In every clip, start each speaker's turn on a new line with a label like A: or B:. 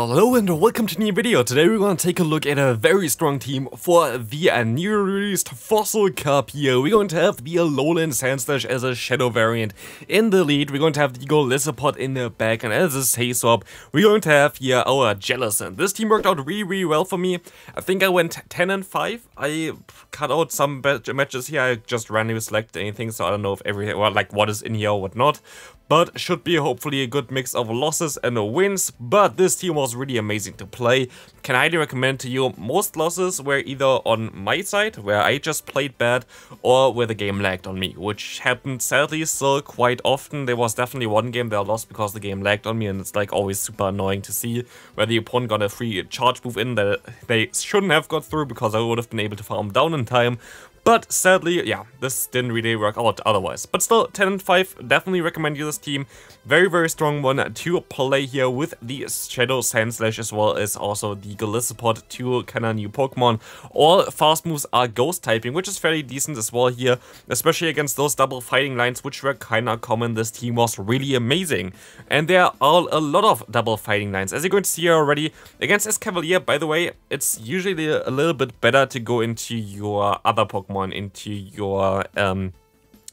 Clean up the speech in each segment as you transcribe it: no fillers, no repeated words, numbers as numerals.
A: Hello and welcome to a new video. Today we're going to take a look at a very strong team for the new released Fossil Cup here. We're going to have the Alolan Sandslash as a Shadow variant in the lead. We're going to have the Golisopod in the back, and as a say swap, we're going to have here our Jellicent. This team worked out really well for me. I think I went 10 and 5. I cut out some matches here. I just randomly selected anything, so I don't know if everything, well, like what is in here or what not. But should be hopefully a good mix of losses and wins. But this team was really amazing to play. Can highly recommend to you. Most losses were either on my side, where I just played bad, or where the game lagged on me, which happened sadly still quite often. There was definitely one game that I lost because the game lagged on me, and it's like always super annoying to see where the opponent got a free charge move in that they shouldn't have got through because I would have been able to farm down in time. But sadly, yeah, this didn't really work out otherwise. But still, 10 and 5, definitely recommend you this team. Very, very strong one to play here with the Shadow Sandslash as well as also the Golisopod, two kind of new Pokemon. All fast moves are ghost typing, which is fairly decent as well here, especially against those double fighting lines, which were kind of common. This team was really amazing. And there are a lot of double fighting lines, as you're going to see here already. Against Escavalier, by the way, it's usually a little bit better to go into your other Pokemon, into your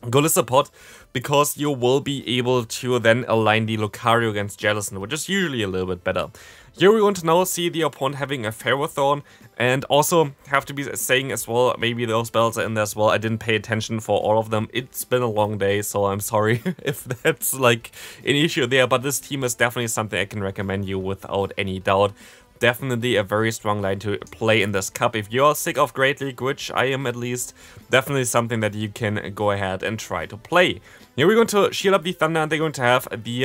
A: Golisopod, because you will be able to then align the Lucario against Jellicent, which is usually a little bit better. Here we're going to now see the opponent having a Ferrothorn, and also have to be saying as well, maybe those battles are in there as well. I didn't pay attention for all of them. It's been a long day, so I'm sorry if that's like an issue there, but this team is definitely something I can recommend you without any doubt. Definitely a very strong line to play in this cup. If you're sick of Great League, which I am at least, definitely something that you can go ahead and try to play. Here we're going to shield up the Thunder, and they're going to have the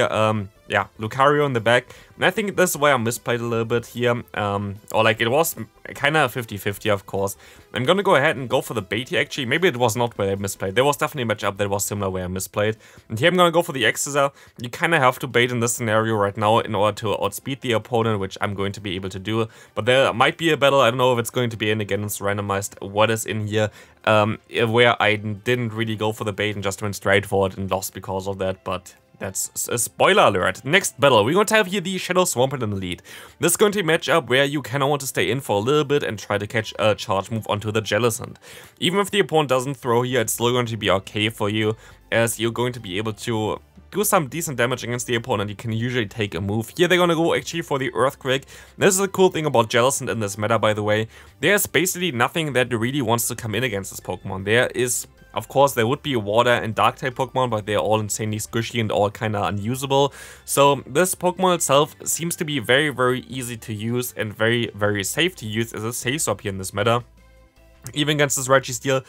A: Lucario in the back. And I think this is why I misplayed a little bit here. Or like it was kind of 50-50, of course. I'm going to go ahead and go for the bait here, actually. Maybe it was not where I misplayed. There was definitely a matchup that was similar where I misplayed. And here I'm going to go for the Exeter. You kind of have to bait in this scenario right now in order to outspeed the opponent, which I'm going to be able to do. But there might be a battle. I don't know if it's going to be in. Again, it's randomized what is in here. Where I didn't really go for the bait and just went straight for it and lost because of that, but that's a spoiler alert. Next battle, we're going to have here the Shadow Swampert in the lead. This is going to be a matchup where you kind of want to stay in for a little bit and try to catch a charge move onto the Jellicent. Even if the opponent doesn't throw here, it's still going to be okay for you, as you're going to be able to do some decent damage against the opponent. You can usually take a move. Here they're gonna go actually for the Earthquake. This is a cool thing about Jellicent in this meta, by the way. There's basically nothing that really wants to come in against this Pokemon. There is, of course, there would be Water and Dark type Pokemon, but they're all insanely squishy and all kind of unusable. So this Pokemon itself seems to be very, very easy to use and very, very safe to use as a safe swap here in this meta. Even against this Registeel,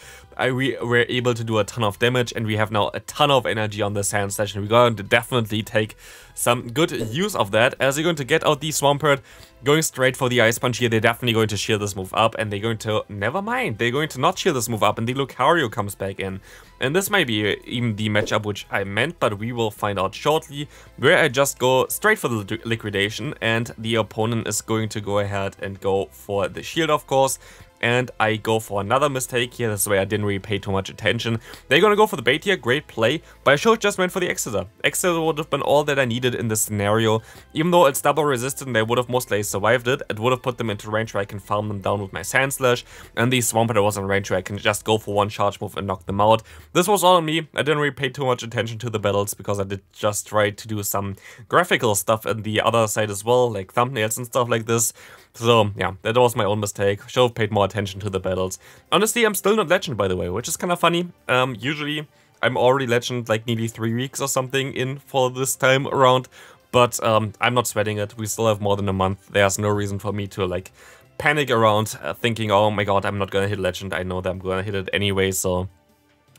A: we were able to do a ton of damage, and we have now a ton of energy on the Sandslash, and we're going to definitely take some good use of that, as you're going to get out the Swampert, going straight for the Ice Punch here. They're definitely going to shield this move up, and they're going to, never mind, they're going to not shield this move up, and the Lucario comes back in. And this might be even the matchup which I meant, but we will find out shortly, where I just go straight for the Liquidation, and the opponent is going to go ahead and go for the shield, of course. And I go for another mistake here. This is where I didn't really pay too much attention. They're gonna go for the bait here, great play, but I should have just went for the Exeter. Exeter would have been all that I needed in this scenario. Even though it's double resistant, they would have most likely survived it. It would have put them into range where I can farm them down with my Sandslash, and the Swampert was in range where I can just go for one charge move and knock them out. This was all on me. I didn't really pay too much attention to the battles because I did just try to do some graphical stuff on the other side as well, like thumbnails and stuff like this. So yeah, that was my own mistake. Should have paid more attention to the battles. Honestly, I'm still not Legend, by the way, which is kind of funny. Usually I'm already Legend like nearly 3 weeks or something in for this time around, but I'm not sweating it. We still have more than a month. There's no reason for me to like panic around thinking, oh my god, I'm not gonna hit Legend. I know that I'm gonna hit it anyway, so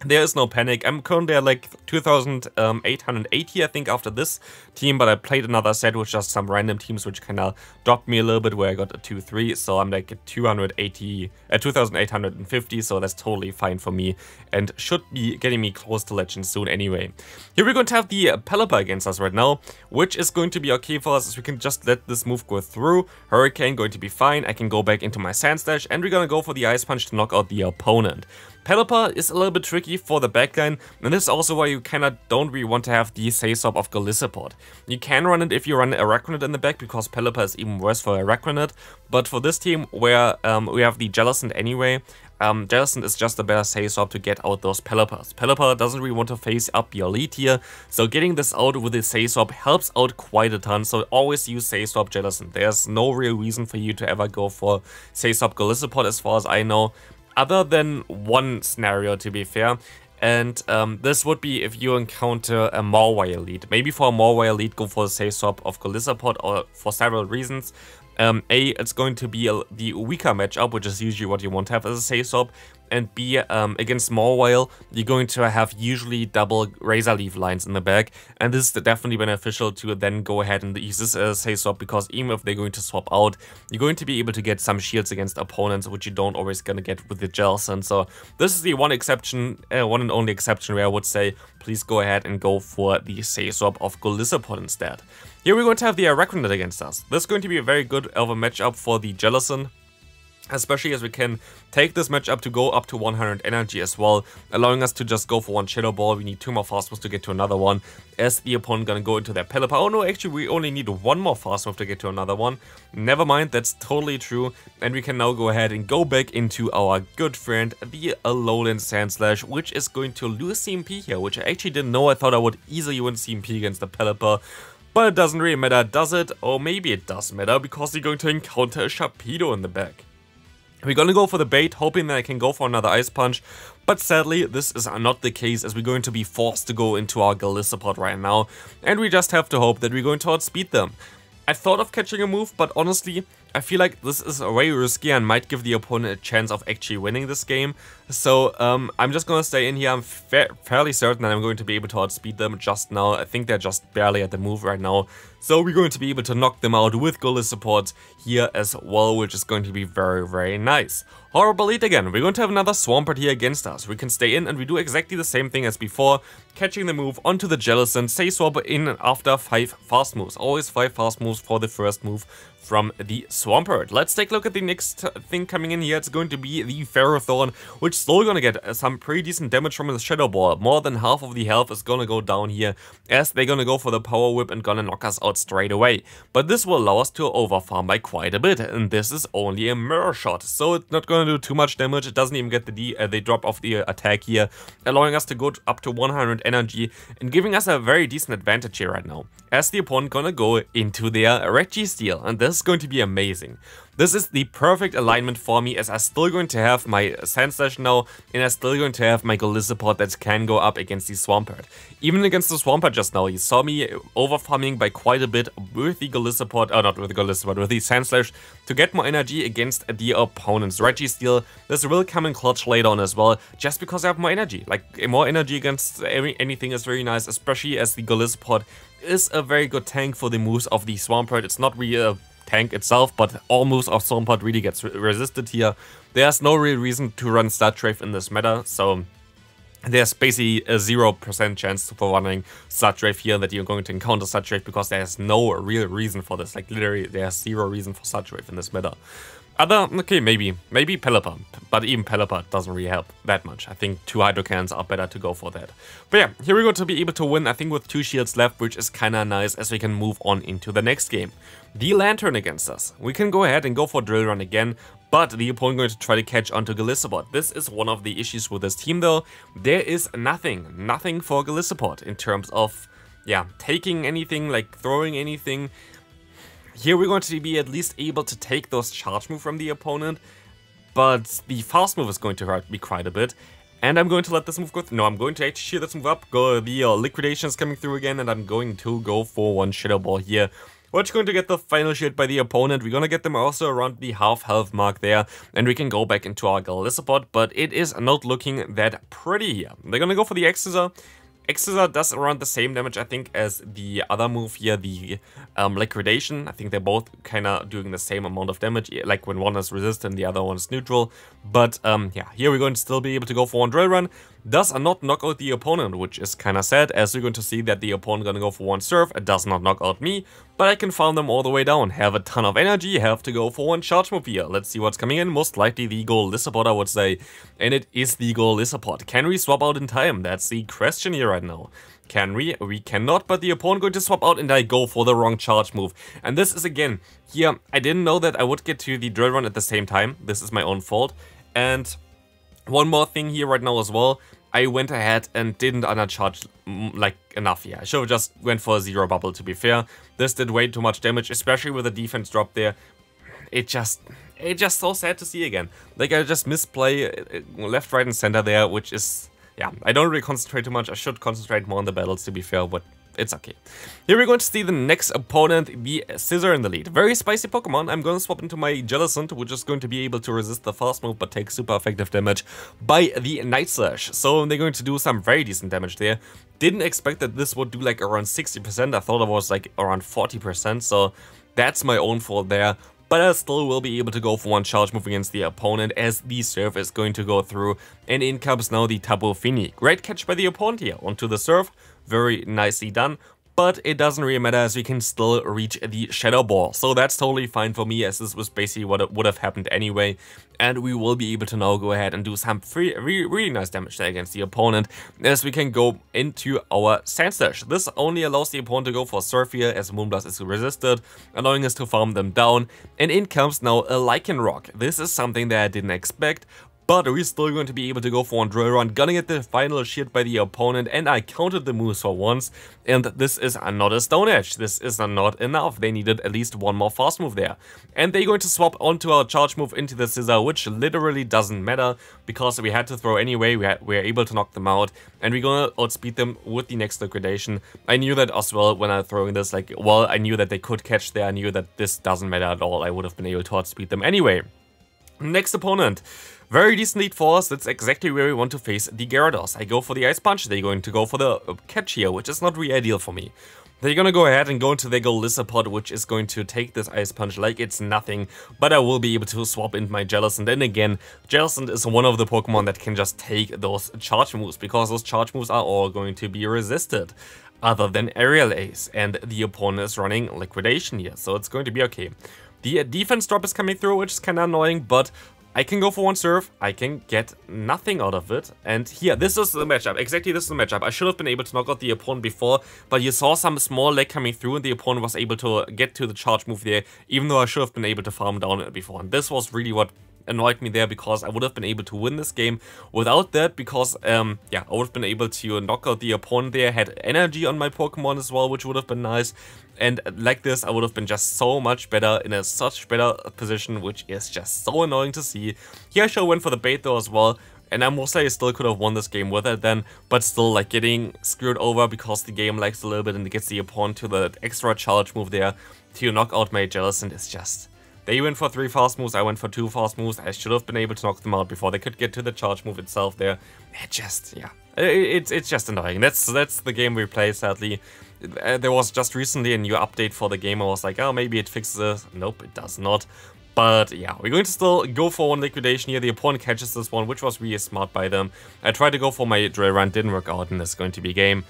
A: there is no panic. I'm currently at like 2,880, I think, after this team, but I played another set with just some random teams, which kind of dropped me a little bit, where I got a 2-3, so I'm like at 2,850, so that's totally fine for me, and should be getting me close to Legend soon anyway. Here we're going to have the Pelipper against us right now, which is going to be okay for us, as we can just let this move go through. Hurricane going to be fine. I can go back into my Sandslash, and we're gonna go for the Ice Punch to knock out the opponent. Pelipper is a little bit tricky for the backline, and this is also why you kinda don't really want to have the Say-Swap of Golisopod. You can run it if you run Araquanid in the back, because Pelipper is even worse for Araquanid, but for this team where we have the Jellicent anyway, Jellicent is just a better Say-Swap to get out those Pelippers. Pelipper doesn't really want to face up your lead here, so getting this out with the Say-Swap helps out quite a ton, so always use Say-Swap Jellicent. There's no real reason for you to ever go for Say-Swap Golisopod as far as I know, other than one scenario to be fair. And this would be if you encounter a Mawile lead. Maybe for a Mawile lead, go for the Say-Swap of Golisopod, or for several reasons. A, it's going to be the weaker matchup, which is usually what you want to have as a Say-Swap, and B, against Mawile, you're going to have usually double Razor Leaf lines in the back, and this is definitely beneficial to then go ahead and use this as a Say-Swap, because even if they're going to swap out, you're going to be able to get some shields against opponents, which you don't always gonna get with the Jellicent. So this is the one exception, one and only exception where I would say, please go ahead and go for the Say-Swap of Golisopod instead. Here we're going to have the Araquanid against us. This is going to be a very good of a matchup for the Jellicent, especially as we can take this matchup to go up to 100 energy as well, allowing us to just go for one Shadow Ball. We need 2 more fast moves to get to another one, as the opponent gonna go into their Pelipper. Oh no, actually we only need 1 more fast move to get to another one. Never mind, that's totally true, and we can now go ahead and go back into our good friend, the Alolan Sandslash, which is going to lose CMP here, which I actually didn't know. I thought I would easily win CMP against the Pelipper, but it doesn't really matter, does it? Or maybe it does matter, because you're going to encounter a Sharpedo in the back. We're gonna go for the bait, hoping that I can go for another Ice Punch, but sadly this is not the case, as we're going to be forced to go into our Golisopod right now, and we just have to hope that we're going to outspeed them. I thought of catching a move, but honestly, I feel like this is way risky and might give the opponent a chance of actually winning this game. So I'm just gonna stay in here. I'm fairly certain that I'm going to be able to outspeed them just now. I think they're just barely at the move right now. So we're going to be able to knock them out with Golisopod here as well, which is going to be very, very nice. Horrible lead again. We're going to have another Swampert here against us. We can stay in and we do exactly the same thing as before, catching the move onto the Jellicent, Say-Swap in after 5 fast moves. Always 5 fast moves for the first move from the Swampert. Let's take a look at the next thing coming in here. It's going to be the Ferrothorn, which is still gonna get some pretty decent damage from the Shadow Ball. More than half of the health is gonna go down here, as they're gonna go for the Power Whip and gonna knock us out straight away. But this will allow us to overfarm by quite a bit, and this is only a Mirror Shot, so it's not gonna do too much damage. It doesn't even get the drop of the attack here, allowing us to go up to 100 energy and giving us a very decent advantage here right now, as the opponent gonna go into their Registeel, and this is going to be amazing. This is the perfect alignment for me, as I'm still going to have my Sandslash now, and I'm still going to have my Golisopod that can go up against the Swampert. Even against the Swampert just now, you saw me overfarming by quite a bit with the Golisopod, not with the Golisopod, with the Sandslash, to get more energy against the opponent's Registeel. This will come in clutch later on as well, just because I have more energy. Like, more energy against anything is very nice, especially as the Golisopod is a very good tank for the moves of the Swampert. It's not really a tank itself, but all moves of Swampert really gets resisted here. There's no real reason to run Sludge in this meta, so there's basically a 0% chance for running Sludge here that you're going to encounter Sludge, because there's no real reason for this. Like, literally, there's 0 reason for Sludge in this meta. Okay, maybe Pelipper, but even Pelipper doesn't really help that much. I think 2 Hydro Cannons are better to go for that. But yeah, here we're going to be able to win, I think, with 2 shields left, which is kinda nice, as we can move on into the next game. The Lantern against us. We can go ahead and go for Drill Run again, but the opponent going to try to catch onto Golisopod. This is one of the issues with this team though. There is nothing for Golisopod in terms of, yeah, taking anything, like throwing anything. Here we're going to be at least able to take those charge move from the opponent, but the fast move is going to hurt me quite a bit. And I'm going to let this move go. No, I'm going to actually shield this move up. The Liquidation is coming through again, and I'm going to go for 1 Shadow Ball here, which is going to get the final shield by the opponent. We're going to get them also around the half health mark there, and we can go back into our Golisopod, but it is not looking that pretty here. They're going to go for the X-Scissor, X-Scissor does around the same damage, I think, as the other move here, the Liquidation. I think they're both kind of doing the same amount of damage, like when one is resistant, the other one is neutral. But yeah, here we're going to still be able to go for one Drill Run. Does not knock out the opponent, which is kind of sad, as we're going to see that the opponent gonna go for one Surf. It does not knock out me, but I can farm them all the way down. Have a ton of energy, have to go for one Charge Move here. Let's see what's coming in. Most likely the Gold Lissapod, I would say. And it is the Gold Lissapod. Can we swap out in time? That's the question here right now. Can we? We cannot, but the opponent going to swap out and I go for the wrong charge move. And this is again, here, I didn't know that I would get to the Drill Run at the same time. This is my own fault. And one more thing here right now as well. I went ahead and didn't undercharge like enough here. I should have just went for a 0 bubble, to be fair. This did way too much damage, especially with the defense drop there. It's just so sad to see again. Like, I just misplay left, right, and center there, which is, yeah, I don't really concentrate too much. I should concentrate more on the battles, to be fair, but it's okay. Here we're going to see the next opponent, the Scissor in the lead. Very spicy Pokemon. I'm going to swap into my Jellicent, which is going to be able to resist the fast move, but take super effective damage by the Night Slash. So they're going to do some very decent damage there. Didn't expect that this would do like around 60%. I thought it was like around 40%, so that's my own fault there. But I still will be able to go for one charge move against the opponent as the Surf is going to go through. And in comes now the Tapu Fini. Great catch by the opponent here onto the Surf. Very nicely done. But it doesn't really matter as we can still reach the Shadow Ball. So that's totally fine for me as this was basically what would have happened anyway. And we will be able to now go ahead and do some really nice damage there against the opponent as we can go into our Sandslash. This only allows the opponent to go for Surf here as Moonblast is resisted, allowing us to farm them down. And in comes now a Lycanroc. This is something that I didn't expect. But we're still going to be able to go for one Drill Run, gonna get the final shield by the opponent, and I counted the moves for once, and this is not a Stone Edge. This is not enough. They needed at least one more fast move there. And they're going to swap onto our charge move into the Scissor, which literally doesn't matter, because we had to throw anyway, we were able to knock them out, and we're gonna outspeed them with the next Liquidation. I knew that as well when I was throwing this, like, well, I knew that they could catch there, I knew that this doesn't matter at all, I would have been able to outspeed them anyway. Next opponent. Very decent lead for us. That's exactly where we want to face the Gyarados. I go for the Ice Punch. They're going to go for the catch here, which is not really ideal for me. They're gonna go ahead and go into their Gold Lissapod, which is going to take this Ice Punch like it's nothing. But I will be able to swap into my Jellicent. And again, Jellicent is one of the Pokemon that can just take those charge moves, because those charge moves are all going to be resisted. Other than Aerial Ace. And the opponent is running Liquidation here, so it's going to be okay. The defense drop is coming through, which is kind of annoying, but I can go for one Surf, I can get nothing out of it, and here, this is the matchup, exactly this is the matchup. I should have been able to knock out the opponent before, but you saw some small lag coming through and the opponent was able to get to the charge move there, even though I should have been able to farm down it before, and this was really what annoyed me there, because I would have been able to win this game without that, because yeah, I would have been able to knock out the opponent there, had energy on my Pokemon as well, which would have been nice, and like this I would have been just so much better, in a such better position, which is just so annoying to see. Here I should have went for the bait though as well, and I most likely still could have won this game with it then, but still like getting screwed over because the game lags a little bit and it gets the opponent to the extra charge move there to knock out my Jellicent is just... They went for 3 fast moves, I went for 2 fast moves. I should have been able to knock them out before they could get to the charge move itself there. It just, yeah, it's just annoying. That's the game we play, sadly. There was just recently a new update for the game. I was like, oh, maybe it fixes it. Nope, it does not. But yeah, we're going to still go for one Liquidation here. The opponent catches this one, which was really smart by them. I tried to go for my Drill Run, didn't work out, and this is going to be a game.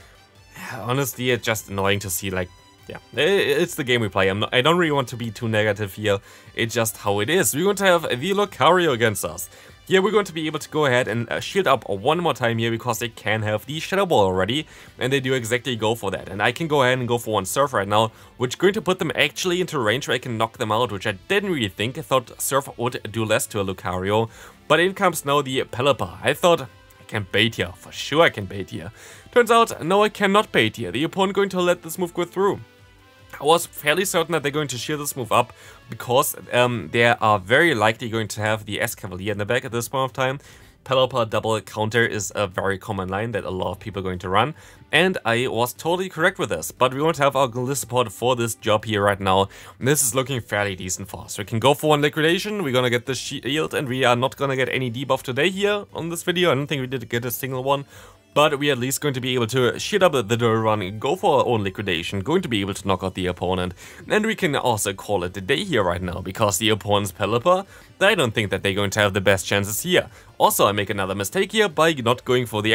A: Honestly, it's just annoying to see, like, yeah, it's the game we play. I don't really want to be too negative here. It's just how it is. We're going to have the Lucario against us. Here we're going to be able to go ahead and shield up one more time here, because they can have the Shadow Ball already, and they do exactly go for that. And I can go ahead and go for one Surf right now, which is going to put them actually into range where I can knock them out, which I didn't really think. I thought Surf would do less to a Lucario, but in comes now the Pelipper. I thought, I can bait here, for sure I can bait here. Turns out, no, I cannot bait here. The opponent going to let this move go through. I was fairly certain that they're going to shield this move up, because they are very likely going to have the Escavalier in the back at this point of time. Pelipper double counter is a very common line that a lot of people are going to run, and I was totally correct with this. But we won't have our Gliscor for this job here right now. This is looking fairly decent for us. We can go for one Liquidation, we're gonna get the shield, and we are not gonna get any debuff today here on this video. I don't think we did get a single one. but we're at least going to be able to shit up the Durarun, go for our own liquidation, going to be able to knock out the opponent, and we can also call it a day here right now, because the opponent's Pelipper, I don't think that they're going to have the best chances here. Also, I make another mistake here by not going for the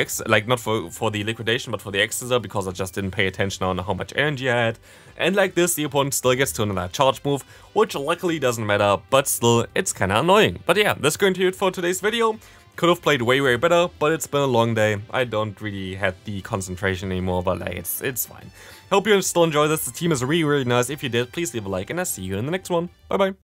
A: not for the liquidation, but for the Exeter, because I just didn't pay attention on how much energy I had. And like this, the opponent still gets to another charge move, which luckily doesn't matter, but still, it's kinda annoying. But yeah, that's going to be it for today's video. Could have played way better, but it's been a long day. I don't really have the concentration anymore, but like, it's fine. Hope you still enjoy this. The team is really nice. If you did, please leave a like, and I'll see you in the next one. Bye bye.